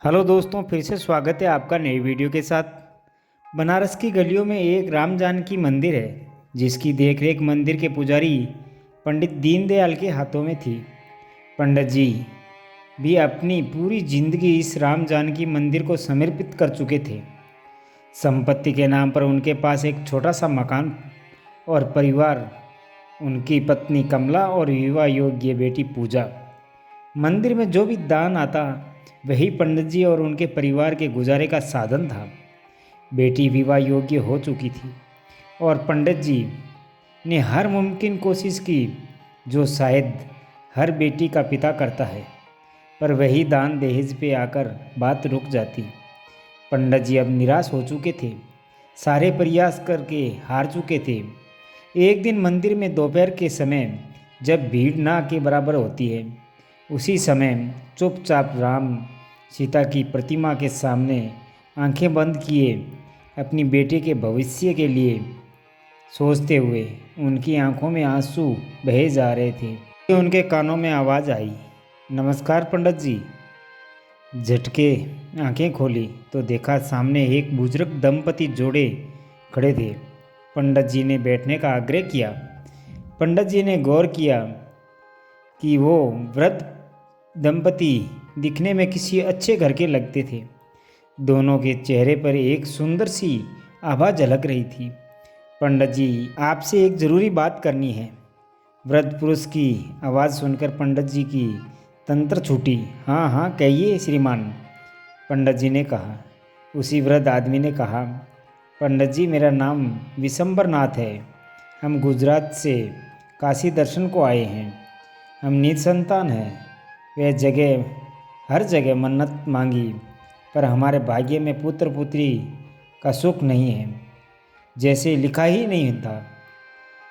Hello दोस्तों, फिर से स्वागत है आपका नई वीडियो के साथ। बनारस की गलियों में एक राम जानकी मंदिर है, जिसकी देखरेख मंदिर के पुजारी पंडित दीनदयाल के हाथों में थी। पंडित जी भी अपनी पूरी जिंदगी इस राम जानकी मंदिर को समर्पित कर चुके थे। संपत्ति के नाम पर उनके पास एक छोटा सा मकान और परिवार, उनकी पत्नी कमला और विवाह योग्य बेटी पूजा। मंदिर में जो भी दान आता वही पंडित जी और उनके परिवार के गुजारे का साधन था। बेटी विवाह योग्य हो चुकी थी और पंडित जी ने हर मुमकिन कोशिश की, जो शायद हर बेटी का पिता करता है, पर वही दान दहेज पे आकर बात रुक जाती। पंडित जी अब निराश हो चुके थे, सारे प्रयास करके हार चुके थे। एक दिन मंदिर में दोपहर के समय, जब भीड़ ना के बराबर होती है, उसी समय चुपचाप राम सीता की प्रतिमा के सामने आंखें बंद किए अपनी बेटे के भविष्य के लिए सोचते हुए उनकी आंखों में आंसू बहे जा रहे थे। उनके कानों में आवाज़ आई, नमस्कार पंडित जी। झटके आंखें खोली तो देखा सामने एक बुजुर्ग दंपति जोड़े खड़े थे। पंडित जी ने बैठने का आग्रह किया। पंडित जी ने गौर किया कि वो वृद्ध दंपति दिखने में किसी अच्छे घर के लगते थे। दोनों के चेहरे पर एक सुंदर सी आभा झलक रही थी। पंडित जी, आपसे एक ज़रूरी बात करनी है। वृद्ध पुरुष की आवाज़ सुनकर पंडित जी की तंत्र छूटी। हाँ हाँ, कहिए श्रीमान, पंडित जी ने कहा। उसी वृद्ध आदमी ने कहा, पंडित जी, मेरा नाम विशंबर नाथ है। हम गुजरात से काशी दर्शन को आए हैं। हम निसंतान हैं। वह हर जगह मन्नत मांगी, पर हमारे भाग्य में पुत्र पुत्री का सुख नहीं है, जैसे लिखा ही नहीं था।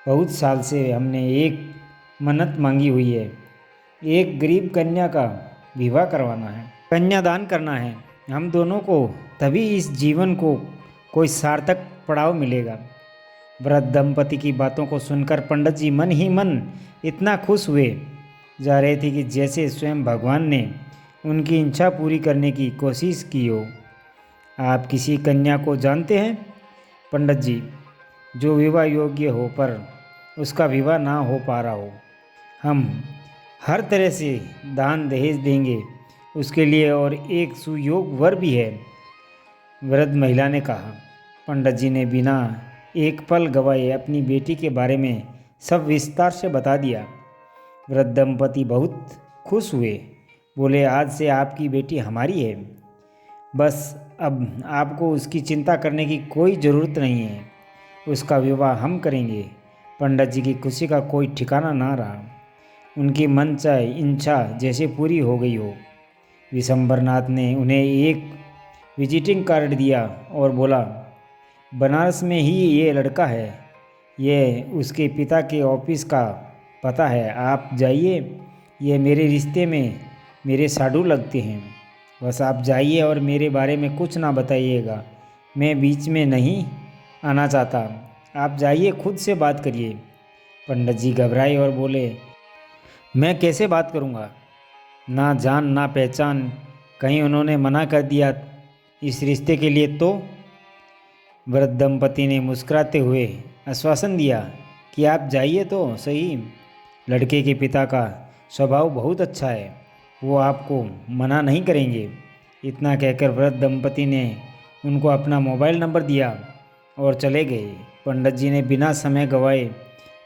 बहुत साल से हमने एक मन्नत मांगी हुई है, एक गरीब कन्या का विवाह करवाना है, कन्यादान करना है। हम दोनों को तभी इस जीवन को कोई सार्थक पड़ाव मिलेगा। वृद्ध दंपति की बातों को सुनकर पंडित जी मन ही मन इतना खुश हुए जा रहे थे कि जैसे स्वयं भगवान ने उनकी इच्छा पूरी करने की कोशिश की हो। आप किसी कन्या को जानते हैं पंडित जी, जो विवाह योग्य हो पर उसका विवाह ना हो पा रहा हो? हम हर तरह से दान दहेज देंगे उसके लिए, और एक सुयोग वर भी है, वृद्ध महिला ने कहा। पंडित जी ने बिना एक पल गवाए अपनी बेटी के बारे में सब विस्तार से बता दिया। वृद्ध दंपति बहुत खुश हुए, बोले, आज से आपकी बेटी हमारी है। बस अब आपको उसकी चिंता करने की कोई ज़रूरत नहीं है। उसका विवाह हम करेंगे। पंडित जी की खुशी का कोई ठिकाना ना रहा। उनकी मन चाहे इच्छा जैसे पूरी हो गई हो। विशंबरनाथ ने उन्हें एक विजिटिंग कार्ड दिया और बोला, बनारस में ही ये लड़का है, ये उसके पिता के ऑफिस का पता है। आप जाइए, ये मेरे रिश्ते में मेरे साडू लगते हैं। बस आप जाइए और मेरे बारे में कुछ ना बताइएगा। मैं बीच में नहीं आना चाहता। आप जाइए, खुद से बात करिए। पंडित जी घबराए और बोले, मैं कैसे बात करूँगा? ना जान ना पहचान, कहीं उन्होंने मना कर दिया इस रिश्ते के लिए तो? वृद्ध दंपति ने मुस्कुराते हुए आश्वासन दिया कि आप जाइए तो सही। लड़के के पिता का स्वभाव बहुत अच्छा है, वो आपको मना नहीं करेंगे। इतना कहकर वृद्ध दंपति ने उनको अपना मोबाइल नंबर दिया और चले गए। पंडित जी ने बिना समय गंवाए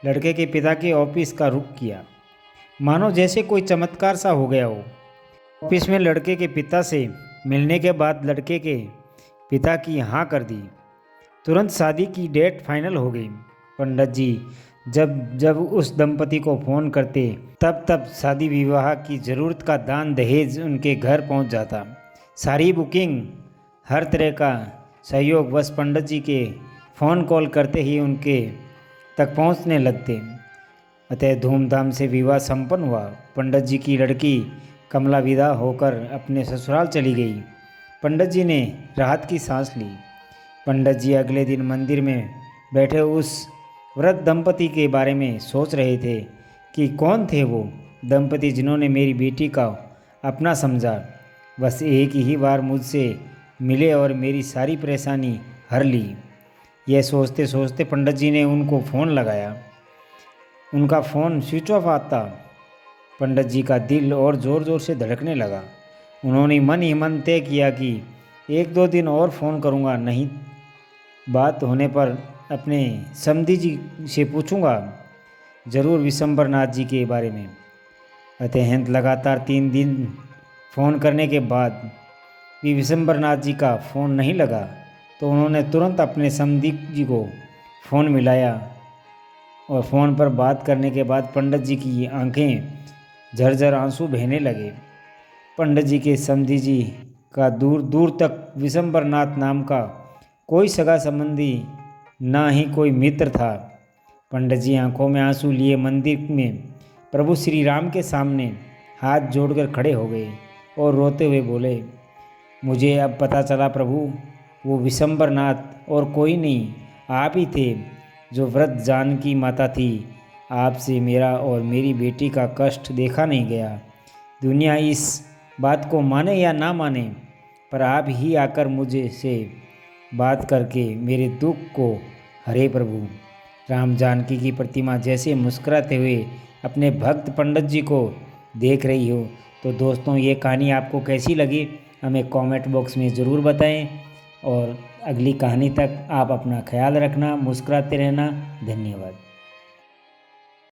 लड़के के पिता के ऑफिस का रुख किया, मानो जैसे कोई चमत्कार सा हो गया हो। ऑफिस में लड़के के पिता से मिलने के बाद लड़के के पिता की हाँ कर दी। तुरंत शादी की डेट फाइनल हो गई। पंडित जी जब जब उस दंपति को फ़ोन करते, तब तब शादी विवाह की ज़रूरत का दान दहेज उनके घर पहुंच जाता। सारी बुकिंग, हर तरह का सहयोग बस पंडित जी के फ़ोन कॉल करते ही उनके तक पहुंचने लगते। अतः धूमधाम से विवाह संपन्न हुआ। पंडित जी की लड़की कमला विदा होकर अपने ससुराल चली गई। पंडित जी ने राहत की सांस ली। पंडित जी अगले दिन मंदिर में बैठे उस वृद्ध दंपति के बारे में सोच रहे थे कि कौन थे वो दंपति जिन्होंने मेरी बेटी का अपना समझा। बस एक ही बार मुझसे मिले और मेरी सारी परेशानी हर ली। यह सोचते सोचते पंडित जी ने उनको फ़ोन लगाया। उनका फ़ोन स्विच ऑफ आता। पंडित जी का दिल और ज़ोर ज़ोर से धड़कने लगा। उन्होंने मन ही मन तय किया कि 1-2 दिन और फ़ोन करूँगा, नहीं बात होने पर अपने समधी जी से पूछूँगा ज़रूर विशंबरनाथ जी के बारे में। अतएं लगातार 3 दिन फ़ोन करने के बाद भी विशंबरनाथ जी का फ़ोन नहीं लगा, तो उन्होंने तुरंत अपने समधी जी को फ़ोन मिलाया और फ़ोन पर बात करने के बाद पंडित जी की आंखें झरझर आंसू बहने लगे। पंडित जी के समधी जी का दूर दूर तक विशंबरनाथ नाम का कोई सगा संबंधी ना ही कोई मित्र था। पंडित जी आंखों में आंसू लिए मंदिर में प्रभु श्री राम के सामने हाथ जोड़कर खड़े हो गए और रोते हुए बोले, मुझे अब पता चला प्रभु, वो विशंबरनाथ और कोई नहीं, आप ही थे जो व्रत जानकी माता थी। आपसे मेरा और मेरी बेटी का कष्ट देखा नहीं गया। दुनिया इस बात को माने या ना माने, पर आप ही आकर मुझे से बात करके मेरे दुख को हरे प्रभु। राम जानकी की प्रतिमा जैसे मुस्कुराते हुए अपने भक्त पंडित जी को देख रही हो। तो दोस्तों, ये कहानी आपको कैसी लगी हमें कमेंट बॉक्स में ज़रूर बताएं और अगली कहानी तक आप अपना ख्याल रखना, मुस्कुराते रहना। धन्यवाद।